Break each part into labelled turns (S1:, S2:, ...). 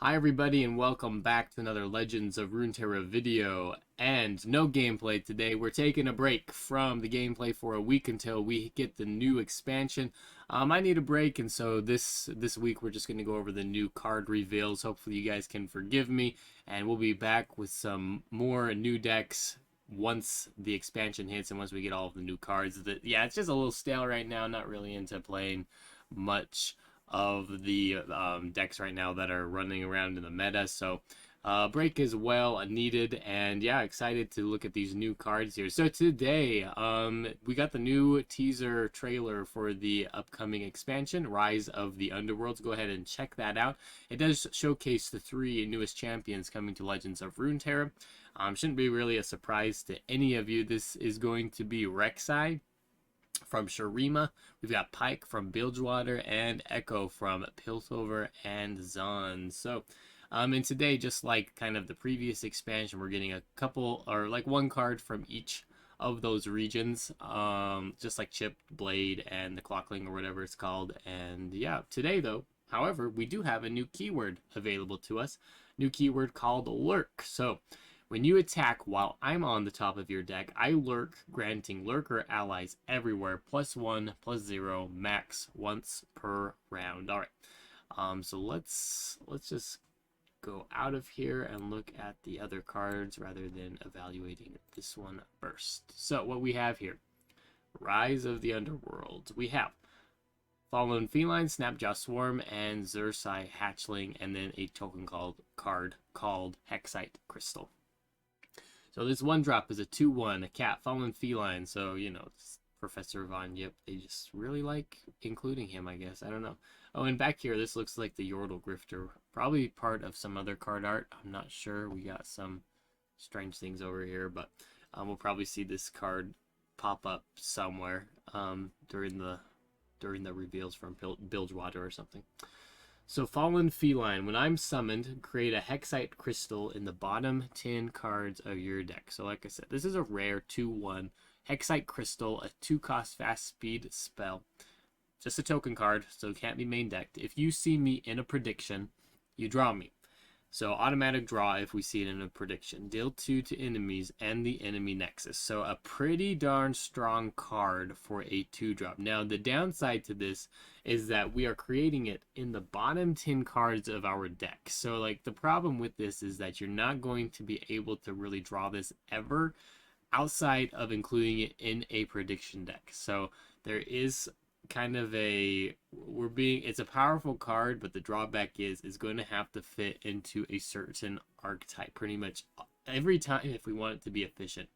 S1: Hi everybody and welcome back to another Legends of Runeterra video, and no gameplay today. We're taking a break from the gameplay for a week until we get the new expansion. I need a break, and so this week we're just going to go over the new card reveals. Hopefully you guys can forgive me, and we'll be back with some more new decks once the expansion hits and once we get all of the new cards. Yeah, it's just a little stale right now. Not really into playing much of the decks right now that are running around in the meta, so break is well needed, and yeah, excited to look at these new cards here. So today we got the new teaser trailer for the upcoming expansion, Rise of the Underworlds. Go ahead and check that out. It does showcase the three newest champions coming to Legends of Runeterra. Shouldn't be really a surprise to any of you. This is going to be Rek'Sai from Shurima. We've got Pike from Bilgewater and Echo from Piltover and Zon. So, and today, just like kind of the previous expansion, we're getting a couple, or like one card from each of those regions, just like Chip, Blade, and the Clockling, or whatever it's called. And yeah, today though, however, we do have a new keyword available to us. New keyword called Lurk. So, when you attack while I'm on the top of your deck, I lurk, granting lurker allies everywhere +1/+0 max once per round. All right. So let's just go out of here and look at the other cards rather than evaluating this one first. So what we have here, Rise of the Underworld. We have Fallen Feline, Snapjaw Swarm, and Xer'Sai Hatchling, and then a token card called Hexite Crystal. So this one drop is a 2/1, a cat, Fallen Feline. So, you know, Professor Von, yep, they just really like including him, I guess. I don't know. Oh, and back here, this looks like the Yordle Grifter. Probably part of some other card art. I'm not sure. We got some strange things over here, but we'll probably see this card pop up somewhere during the reveals from Bilgewater or something. So Fallen Feline, when I'm summoned, create a Hexite Crystal in the bottom 10 cards of your deck. So like I said, this is a rare 2/1 Hexite Crystal, a 2-cost fast speed spell. Just a token card, so it can't be main decked. If you see me in a prediction, you draw me. So automatic draw if we see it in a prediction. Deal 2 to enemies and the enemy nexus. So a pretty darn strong card for a 2-drop. Now the downside to this is that we are creating it in the bottom 10 cards of our deck. So like the problem with this is that you're not going to be able to really draw this ever outside of including it in a prediction deck. So there is kind of it's a powerful card, but the drawback is going to have to fit into a certain archetype pretty much every time. If we want it to be efficient,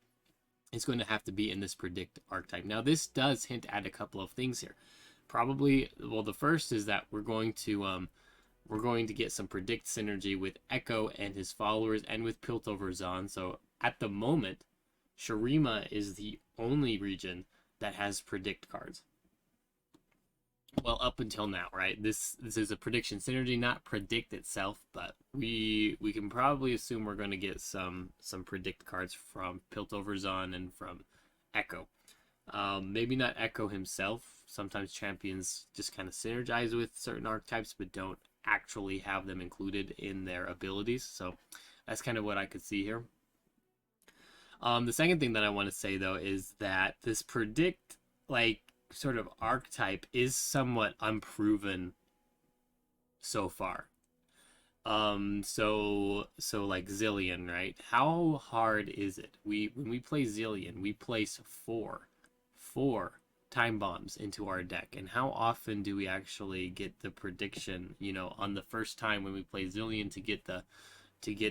S1: it's going to have to be in this predict archetype. Now this does hint at a couple of things here. Probably, well, the first is that we're going to get some predict synergy with Echo and his followers and with Piltover Zon. So at the moment, Shurima is the only region that has predict cards. Well, up until now, right? This is a prediction synergy, not predict itself, but we can probably assume we're going to get some predict cards from Piltover Zon and from Echo. Maybe not Echo himself. Sometimes champions just kind of synergize with certain archetypes, but don't actually have them included in their abilities. So that's kind of what I could see here. The second thing that I want to say though is that this predict sort of archetype is somewhat unproven so far. So like Zillion, right? How hard is it? When we play Zillion, we place four time bombs into our deck, and how often do we actually get the prediction, you know, on the first time when we play Zillion to get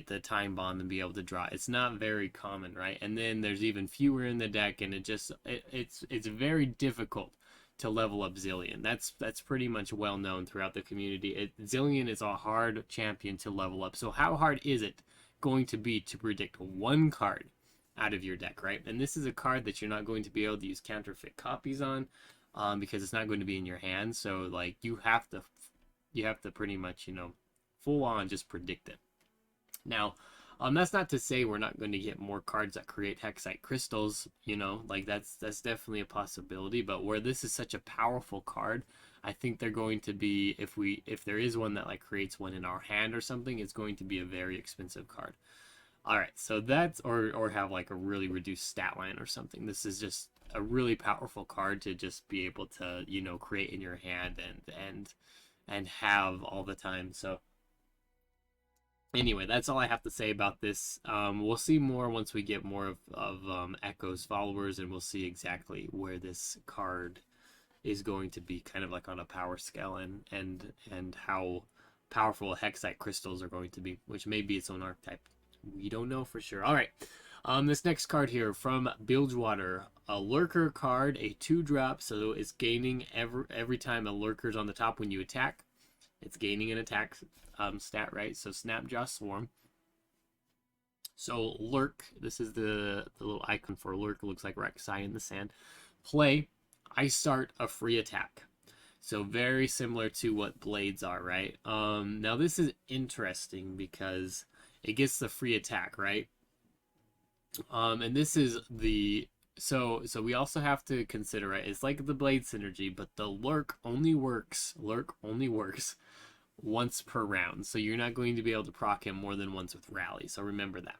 S1: the time bomb and be able to draw? It's not very common, right? And then there's even fewer in the deck, and it's very difficult to level up Zillion. That's pretty much well known throughout the community. Zillion is a hard champion to level up. So how hard is it going to be to predict one card out of your deck, right? And this is a card that you're not going to be able to use counterfeit copies on, because it's not going to be in your hand. So like you have to pretty much, you know, full on just predict it. Now, that's not to say we're not going to get more cards that create Hexite Crystals, you know, like that's definitely a possibility, but where this is such a powerful card, I think they're going to be, if there is one that like creates one in our hand or something, it's going to be a very expensive card. All right, so that's or have like a really reduced stat line or something. This is just a really powerful card to just be able to, you know, create in your hand and have all the time. So anyway, that's all I have to say about this. We'll see more once we get more of Echo's followers, and we'll see exactly where this card is going to be, kind of like on a power scale, and how powerful Hexite crystals are going to be, which may be its own archetype. We don't know for sure. All right. This next card here from Bilgewater, a Lurker card, a 2-drop, so it's gaining every time a Lurker's on the top when you attack. It's gaining an attack stat, right? So Snapjaw Swarm. So Lurk, this is the little icon for Lurk. It looks like Rek'Sai in the sand. Play, I start a free attack. So very similar to what Blades are, right? Now this is interesting because it gets the free attack, right? And this is the so we also have to consider, right? It's like the Blade synergy, but the Lurk only works once per round. So you're not going to be able to proc him more than once with Rally. So remember that.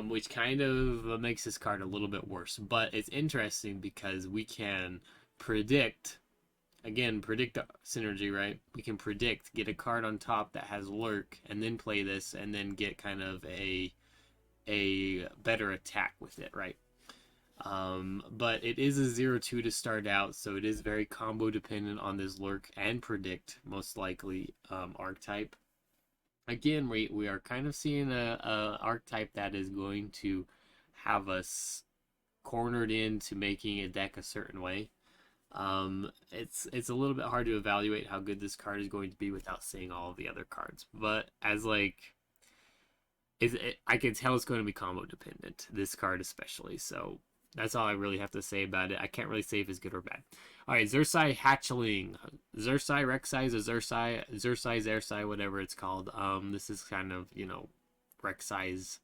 S1: Which kind of makes this card a little bit worse. But it's interesting because we can predict, again, predict synergy, right? We can predict, get a card on top that has Lurk, and then play this, and then get kind of a better attack with it, right? But it is a 0-2 to start out, so it is very combo dependent on this Lurk and predict, most likely, archetype. Again, we are kind of seeing a archetype that is going to have us cornered into making a deck a certain way. It's a little bit hard to evaluate how good this card is going to be without seeing all of the other cards. But as like, I can tell it's going to be combo dependent, this card especially. So that's all I really have to say about it. I can't really say if it's good or bad. All right, Xer'Sai Hatchling. Xer'Sai, Rek'Sai, Xer'Sai, whatever it's called. This is kind of, you know, Rek'Sai's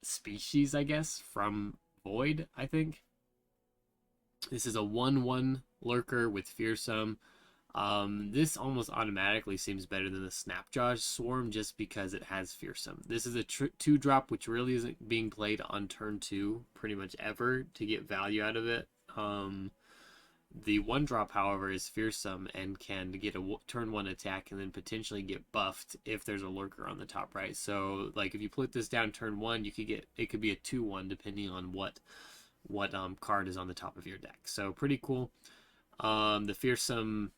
S1: species, I guess, from Void, I think. This is a 1/1 Lurker with Fearsome. This almost automatically seems better than the Snapjaw Swarm just because it has Fearsome. This is a 2-drop, which really isn't being played on turn 2 pretty much ever to get value out of it. The 1-drop, however, is Fearsome and can get a turn 1 attack and then potentially get buffed if there's a Lurker on the top, right? So, like, if you put this down turn 1, you could get, it could be a 2/1 depending on what card is on the top of your deck. So pretty cool. The fearsome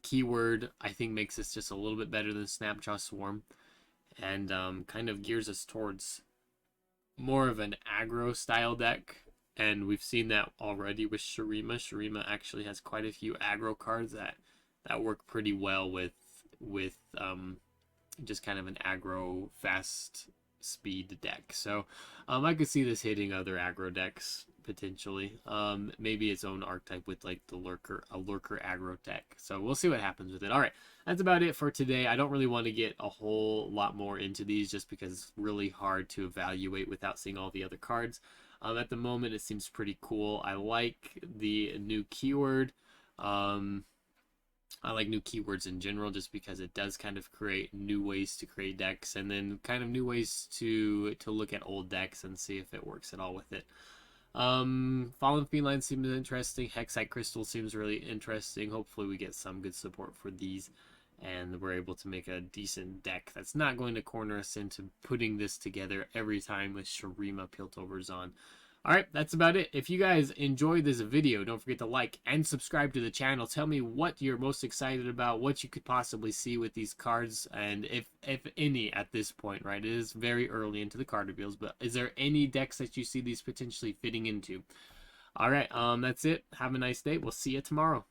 S1: keyword, I think, makes this just a little bit better than Snapjaw Swarm, and kind of gears us towards more of an aggro style deck. And we've seen that already with Shurima. Shurima actually has quite a few aggro cards that work pretty well with just kind of an aggro fast speed deck. So I could see this hitting other aggro decks potentially. Maybe its own archetype with like a lurker aggro deck. So we'll see what happens with it. All right, that's about it for today. I don't really want to get a whole lot more into these just because it's really hard to evaluate without seeing all the other cards. At the moment, it seems pretty cool. I like the new keyword. I like new keywords in general just because it does kind of create new ways to create decks, and then kind of new ways to look at old decks and see if it works at all with it. Fallen Feline seems interesting. Hexite Crystal seems really interesting. Hopefully we get some good support for these and we're able to make a decent deck that's not going to corner us into putting this together every time with Shurima Piltover's on. Alright, that's about it. If you guys enjoyed this video, don't forget to like and subscribe to the channel. Tell me what you're most excited about, what you could possibly see with these cards, and if any at this point, right? It is very early into the card reveals, but is there any decks that you see these potentially fitting into? Alright, that's it. Have a nice day. We'll see you tomorrow.